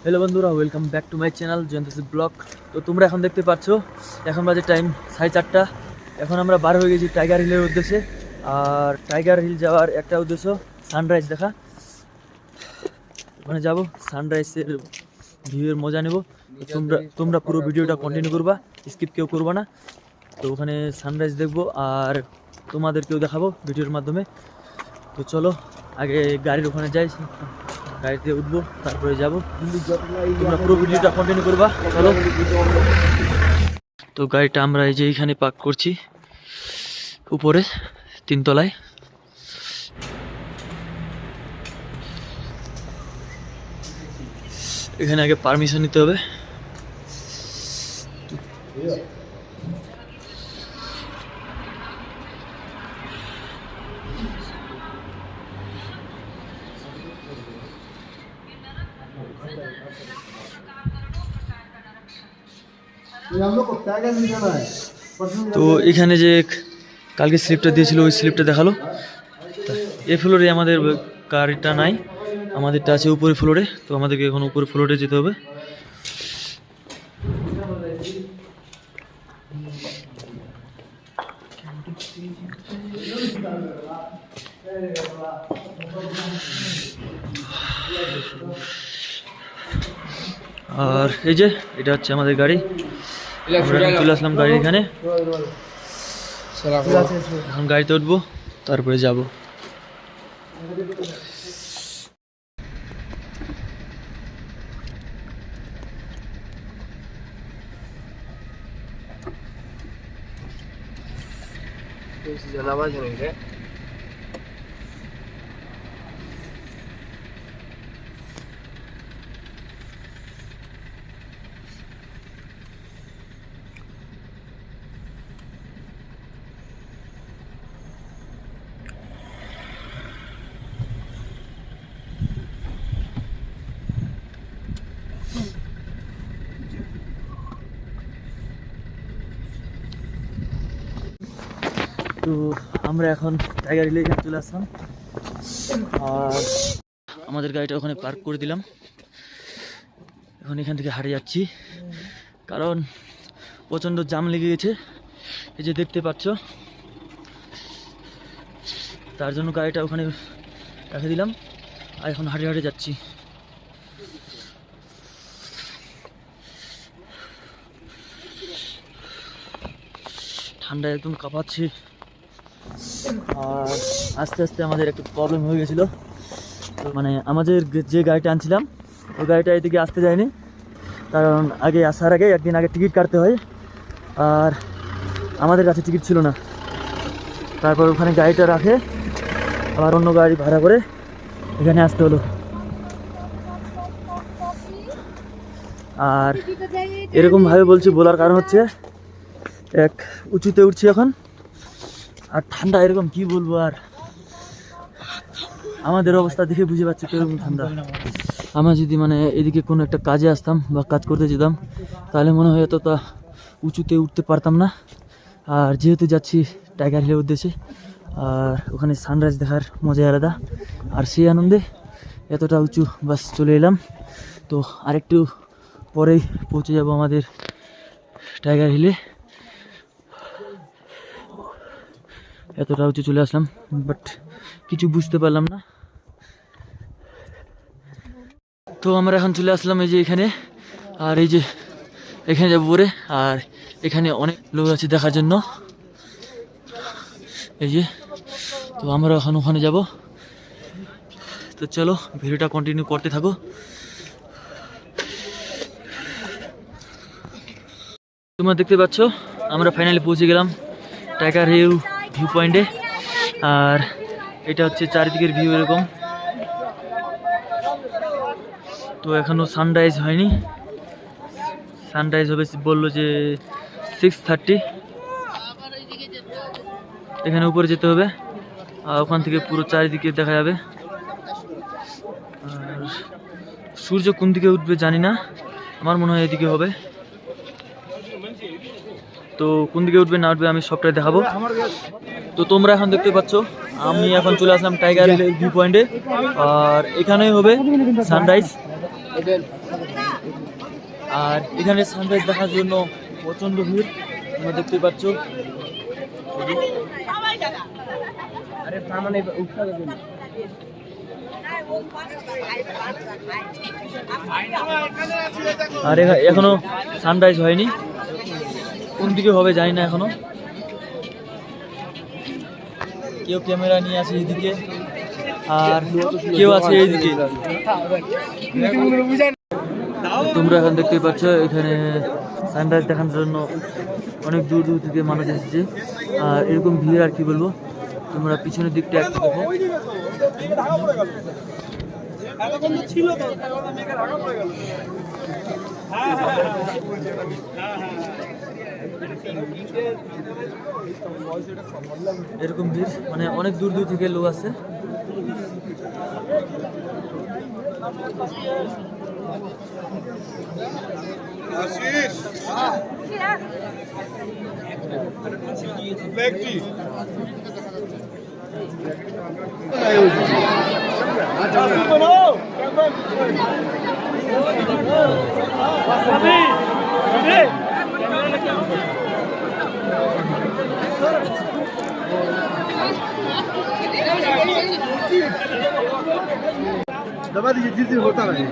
Hello বন্ধুরা, welcome back to my channel Jayantasi blog. তো তোমরা এখন দেখতে পাচ্ছ এখন বাজে টাইম 4:30। এখন আমরা বার হয়ে গেছি টাইগার হিলের উদ্দেশ্যে। আর টাইগার হিল যাওয়ার একটা উদ্দেশ্য সানরাইজ দেখা। ওখানে যাব, সানরাইজের ভিউয়ের মজা নেব। তোমরা পুরো ভিডিওটা কন্টিনিউ করবা, স্কিপ কেউ করবা না। তো ওখানে সানরাইজ দেখবো আর তোমাদেরকেও দেখাবো ভিডিওর মাধ্যমে। তো চলো আগে গাড়ির ওখানে যাই, গাড়িতে উঠবো, তারপরে যাবো। তোমরা পুরো ভিডিওটা কন্টিনিউ করবা, চলো। তো গাড়িটা আমরা এই যে এইখানে পার্ক করছি, উপরে 3 তলায়। এখানে আগে পারমিশন নিতে হবে। তো এখানে যে কালকে স্লিপটা দিয়েছিল ওই স্লিপটা দেখালো। এই ফ্লোরে আমাদের গাড়িটা নাই, আমাদেরটা আছে উপরে ফ্লোরে। তো আমাদেরকে এখন উপরে ফ্লোরে যেতে হবে। আর এই যে এটা হচ্ছে আমাদের গাড়ি, চলে আসলাম গাড়ি এখানে। এখন গাড়িতে উঠবো, তারপরে যাব। তো আমরা এখন টাইগার হিলে এখানে চলে আসলাম আর আমাদের গাড়িটা ওখানে পার্ক করে দিলাম। এখন এখান থেকে হারিয়ে যাচ্ছি, কারণ প্রচণ্ড জাম লেগে গেছে, এই যে দেখতে পাচ্ছ। তার জন্য গাড়িটা ওখানে রেখে দিলাম আর এখন হাঁটে হাঁটে যাচ্ছি। ঠান্ডায় একদম কাঁপাচ্ছি। আর আস্তে আস্তে আমাদের একটু প্রবলেম হয়ে গেছিলো। মানে আমাদের যে গাড়িটা আনছিলাম ওই গাড়িটা এদিকে আসতে যায়নি, কারণ আগে আসার আগে একদিন আগে টিকিট কাটতে হয়, আর আমাদের কাছে টিকিট ছিল না। তারপর ওখানে গাড়িটা রাখে আবার অন্য গাড়ি ভাড়া করে এখানে আসতে হলো। আর এরকমভাবে বলছি, বলার কারণ হচ্ছে এক উঁচুতে উঠছি এখন, আর ঠান্ডা এরকম কি বলবো। আর আমাদের অবস্থা দেখে বুঝে পাচ্ছি কিরকম ঠান্ডা। আমরা যদি মানে এদিকে কোনো একটা কাজে আসতাম বা কাজ করতে যেতাম, তাহলে মনে হয় এতটা উঁচুতে উঠতে পারতাম না। আর যেহেতু যাচ্ছি টাইগার হিলের উদ্দেশ্যে, আর ওখানে সানরাইজ দেখার মজাই আলাদা, আর সেই আনন্দে এতটা উঁচু বাস চলে এলাম। তো আরেকটু পরেই পৌঁছে যাব আমাদের টাইগার হিলে। এতটা উঁচু চলে আসলাম, বাট কিছু বুঝতে পারলাম না। তো আমরা এখন চলে আসলাম এই যে এখানে, আর এই যে এখানে যাবো পরে। আর এখানে অনেক লোক আছে দেখার জন্য, এই যে। তো আমরা এখন ওখানে যাব। তো চলো ভিডিওটা কন্টিনিউ করতে থাকো। তোমরা দেখতে পাচ্ছ আমরা ফাইনালি পৌঁছে গেলাম টাইগার হিল ভিউ পয়েন্টে। আর এটা হচ্ছে চারিদিকের ভিউ এরকম। তো এখনো সানরাইজ হয়নি, সানরাইজ হবে বললো যে 6:30। এখানে উপরে যেতে হবে, আর ওখান থেকে পুরো চারিদিকে দেখা যাবে। আর সূর্য কোন দিকে উঠবে জানি না, আমার মনে হয় এদিকে হবে। তো কোন দিকে উঠবে না উঠবে আমি সবটাই দেখাবো। তো তোমরা এখন দেখতে পাচ্ছ আমি এখন চলে আসলাম টাইগার হিলের ভিউ পয়েন্টে, আর এখানেই হবে সানরাইজ। আর এখানে সানরাইজ দেখার জন্য প্রচণ্ড ভিড়, তোমরা দেখতে পাচ্ছ। আর এখনো সানরাইজ হয়নি, কোন দিকে হবে জানি না এখনো। কেউ ক্যামেরা নিয়ে আছে এইদিকে, আর কেউ আছে এইদিকে। তোমরা এখন দেখতে পাচ্ছ এখানে সানরাইজ দেখানোর জন্য অনেক দূর দূর থেকে মানুষ এসেছে। আর এরকম ভিড় আর কি বলবো, তোমরা পিছনের দিকটা একটু দেখো। এরকম ভিড়, মানে অনেক দূর দূর থেকে লোক আছে। दबा दीजिए, जिस होता रहे।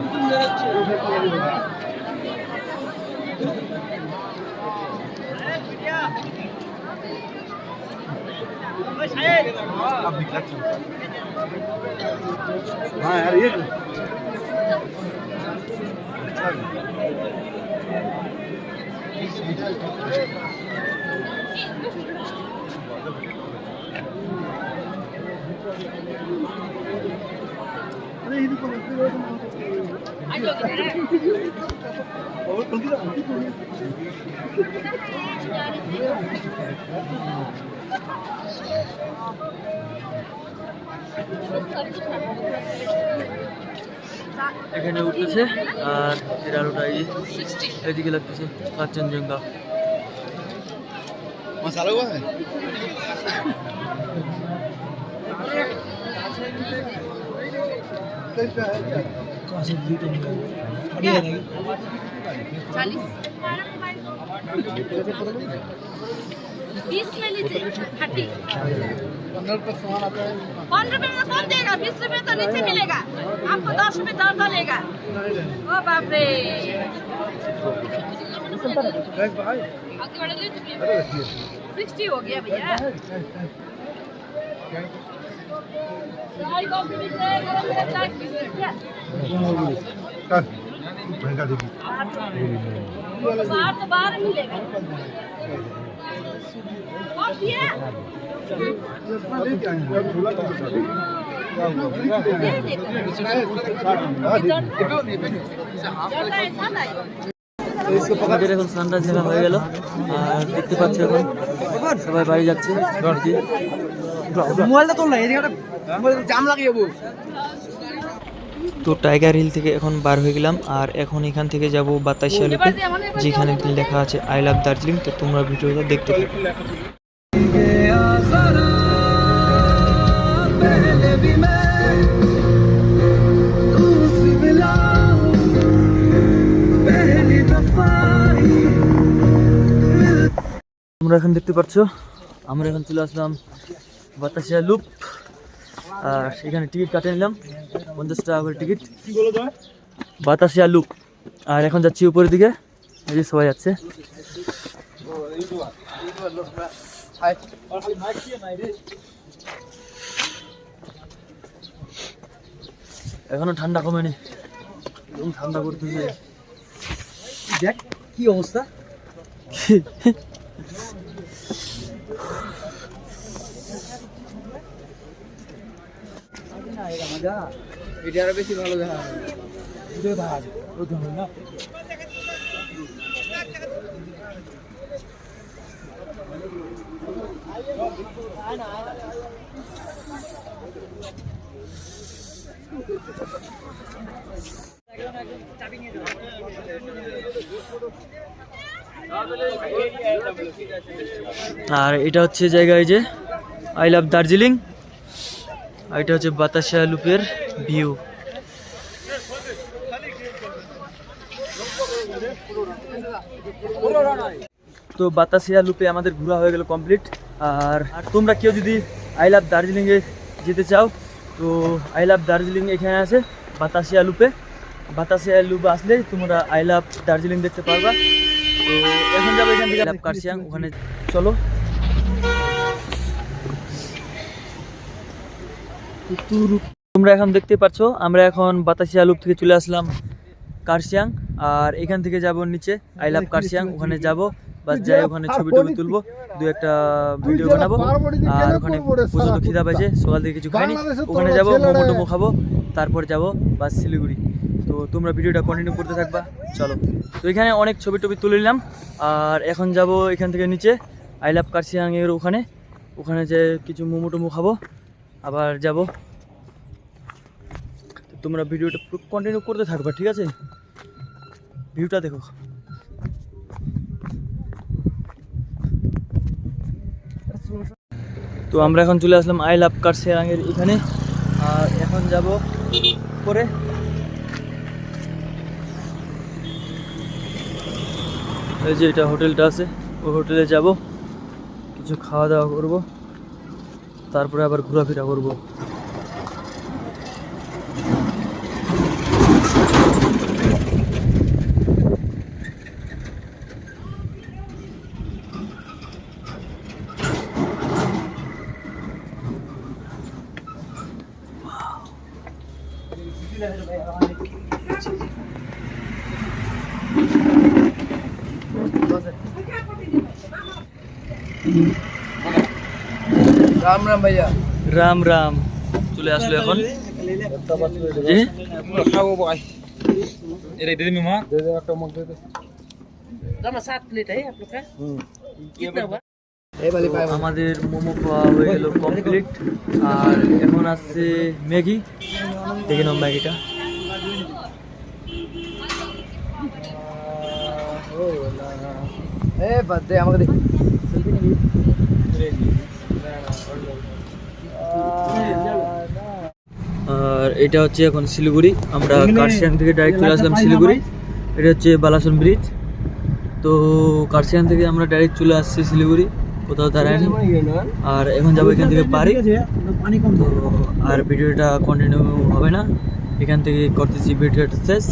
हाँ यार ये এখানে উঠতেছে আর এর আলোটা এদিকে লাগতেছে কাঞ্চনজঙ্ঘা। मसाला हुआ है 20 में लीजिए 30 15 रुपए सामान आता है 15 रुपए में कौन देगा 20 रुपए तो नीचे मिलेगा आपको 10 रुपए ज्यादा लेगा ओ बाप रे आगे बढ़ लीजिए 60 हो गया भैया चाय कॉफी भी चाय गरम चाय क्या महंगा देखिए बाहर तो बाहर मिलेगा कौन दिया আমাদের এখন সানরাইজ দেখা হয়ে গেল আর দেখতে পাচ্ছি এখন সবাই বাড়ি যাচ্ছে। মোবাইলটা তোল না, এই জায়গাটা জাম লাগিয়ে যাবো। তো টাইগার হিল থেকে এখন বার হয়ে গেলাম আর এখন এখান থেকে যাব বাতাসিয়া লুপে, যেখানে লেখা আছে আই লাভ দার্জিলিং। তো তোমরা ভিডিওটা দেখতে থাকো। তোমরা এখন দেখতে পাচ্ছ আমরা এখন চলে আসলাম বাতাসিয়া লুপ আর এখানে টিকিট কাটে নিলাম 50 টাকা করে টিকিট বাতাসিয়া লুপ। আর এখন যাচ্ছি উপরের দিকে, এই যে সবাই যাচ্ছে। এখনো ঠান্ডা কমেনি, ঠান্ডা করতেছে। দেখ কি অবস্থা, এটা আরো বেশি ভালো দেখা না। আর এটা হচ্ছে জায়গায় যে আই লাভ দার্জিলিং, আর এটা হচ্ছে বাতাসিয়া লুপের ভিউ। তো বাতাসিয়া লুপে আমাদের ঘোরা হয়ে গেল কমপ্লিট। আর তোমরা কেউ যদি আই লাভ দার্জিলিংয়ে যেতে চাও তো আই লাভ দার্জিলিং এখানে আছে বাতাসিয়া লুপে। বাতাসিয়া লুপে আসলে তোমরা আই লাভ দার্জিলিং দেখতে পারবা। তো এখন যাবো এখান থেকে কার্শিয়াং, ওখানে চলো। তোমরা এখন দেখতে পাচ্ছ আমরা এখন বাতাসিয়া লুপ থেকে চলে আসলাম কার্শিয়াং। আর এখান থেকে যাব নিচে আই লাভ কার্শিয়াং, ওখানে যাব বাস যাই, ওখানে ছবি টবি তুলবো, দু একটা ভিডিও বানাবো। আর ওখানে প্রচন্ড খিদা পাইছে, সকাল থেকে কিছু খাইনি। ওখানে যাবো, মোমো টোমো খাবো, তারপর যাব বাস শিলিগুড়ি। তো তোমরা ভিডিওটা কন্টিনিউ করতে থাকবা, চলো। তো এখানে অনেক ছবি টবি তুলে নিলাম। আর এখন যাব এখান থেকে নিচে আই লাভ কার্শিয়াং এর ওখানে, ওখানে যে কিছু মোমো টোমো খাবো, আবার যাব। তোমরা ভিডিওটা কন্টিনিউ করতে থাকবা, ঠিক আছে? ভিউটা দেখো। তো আমরা এখন চলে আসলাম আই লাভ কার্শিয়াং এর এখানে। আর এখন যাব করে এই যে এটা হোটেলটা আছে, ওই হোটেলে যাব, কিছু খাওয়া দাওয়া করব, তারপরে আবার ঘোরাফেরা করব। राम राम भैया। রাম রাম, চলে আসলো এখন। জি আমাদের মোমো খাওয়া হয়ে গেল কমপ্লিট। আর এখন আসছে ম্যাগি, দেখে নাও ম্যাগিটা। বাদে আমাকে দেখ। আর এটা হচ্ছে এখন শিলিগুড়ি, আমরা কার্শিয়াং থেকে ডাইরেক্ট চলে আসলাম শিলিগুড়ি। এটা হচ্ছে বালাসন ব্রিজ। তো কার্শিয়াং থেকে আমরা ডাইরেক্ট চলে আসছি শিলিগুড়ি, কোথাও দাঁড়ায়নি। আর এখন যাবো এখান থেকে বাড়ি। তো আর ভিডিওটা কন্টিনিউ হবে না, এখান থেকে করতেছি ভিডিওটা শেষ।